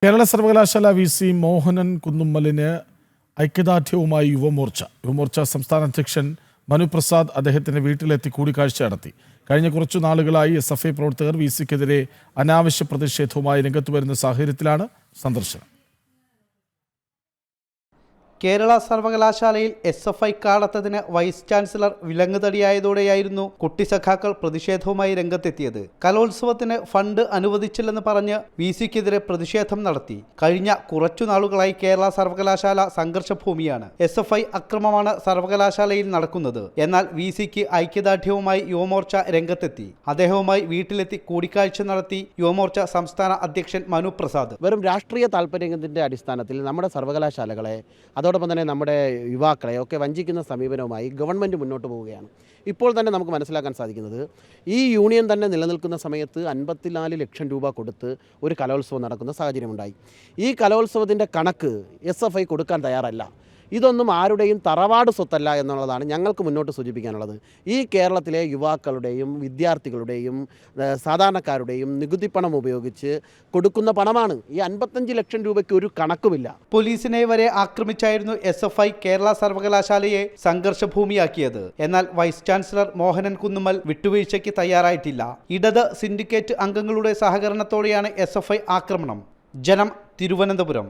കേരള സർവകലാശാല വി.സി. മോഹനൻ കുന്നുമ്മലിന് ഐക്യദാർഢ്യവുമായി യുവമോർച്ച സംസ്ഥാന അധ്യക്ഷൻ മനുപ്രസാദ് അദ്ദേഹത്തിന്റെ വീട്ടിലെത്തി കൂടിക്കാഴ്ച നടത്തി. കഴിഞ്ഞ കുറച്ചു നാളുകളായി എസ്.എഫ്.ഐ പ്രവർത്തകർ വി.സിക്കെതിരെ അനാവശ്യ പ്രതിഷേധവുമായി രംഗത്ത് വരുന്ന സാഹചര്യത്തിലാണ് സന്ദർശനം. കേരള സർവകലാശാലയിൽ എസ്.എഫ്.ഐ കാടത്തതിന് വൈസ് ചാൻസലർ വിലങ്ങുതടിയായതോടെയായിരുന്നു കുട്ടിസഖാക്കൾ പ്രതിഷേധവുമായി രംഗത്തെത്തിയത്. കലോത്സവത്തിന് ഫണ്ട് അനുവദിച്ചില്ലെന്ന് പറഞ്ഞ് വി.സിക്കെതിരെ പ്രതിഷേധം നടത്തി. കഴിഞ്ഞ കുറച്ചു നാളുകളായി കേരള സർവകലാശാല സംഘർഷഭൂമിയാണ്. എസ്.എഫ്.ഐ അക്രമമാണ് സർവകലാശാലയിൽ നടക്കുന്നത്. എന്നാൽ വി.സിക്ക് ഐക്യദാർഢ്യവുമായി യുവമോർച്ച രംഗത്തെത്തി. അദ്ദേഹവുമായി വീട്ടിലെത്തി കൂടിക്കാഴ്ച നടത്തി യുവമോർച്ച സംസ്ഥാന അധ്യക്ഷൻ മനുപ്രസാദ്. വെറും രാഷ്ട്രീയ താല്പര്യത്തിൻ്റെ അടിസ്ഥാനത്തിൽ നമ്മുടെ സർവകലാശാലകളെ അതോടൊപ്പം തന്നെ നമ്മുടെ യുവാക്കളെ ഒക്കെ വഞ്ചിക്കുന്ന സമീപനവുമായി ഗവൺമെൻറ് മുന്നോട്ട് പോവുകയാണ്. ഇപ്പോൾ തന്നെ നമുക്ക് മനസ്സിലാക്കാൻ സാധിക്കുന്നത് ഈ യൂണിയൻ തന്നെ നിലനിൽക്കുന്ന സമയത്ത് 54 ലക്ഷം രൂപ കൊടുത്ത് ഒരു കലോത്സവം നടക്കുന്ന സാഹചര്യമുണ്ടായി. ഈ കലോത്സവത്തിൻ്റെ കണക്ക് എസ്.എഫ്.ഐ കൊടുക്കാൻ തയ്യാറല്ല. ഇതൊന്നും ആരുടെയും തറവാട് സ്വത്തല്ല എന്നുള്ളതാണ് ഞങ്ങൾക്ക് മുന്നോട്ട് സൂചിപ്പിക്കാനുള്ളത്. ഈ കേരളത്തിലെ യുവാക്കളുടെയും വിദ്യാർത്ഥികളുടെയും സാധാരണക്കാരുടെയും നികുതി പണം ഉപയോഗിച്ച് കൊടുക്കുന്ന പണമാണ്. ഈ 55 ലക്ഷം രൂപയ്ക്ക് ഒരു കണക്കുമില്ല. പോലീസിനെ വരെ ആക്രമിച്ചായിരുന്നു എസ്.എഫ്.ഐ കേരള സർവകലാശാലയെ സംഘർഷഭൂമിയാക്കിയത്. എന്നാൽ വൈസ് ചാൻസലർ മോഹനൻ കുന്നുമ്മൽ വിട്ടുവീഴ്ചയ്ക്ക് തയ്യാറായിട്ടില്ല. ഇടത് സിൻഡിക്കേറ്റ് അംഗങ്ങളുടെ സഹകരണത്തോടെയാണ് എസ്.എഫ്.ഐ ആക്രമണം. ജനം, തിരുവനന്തപുരം.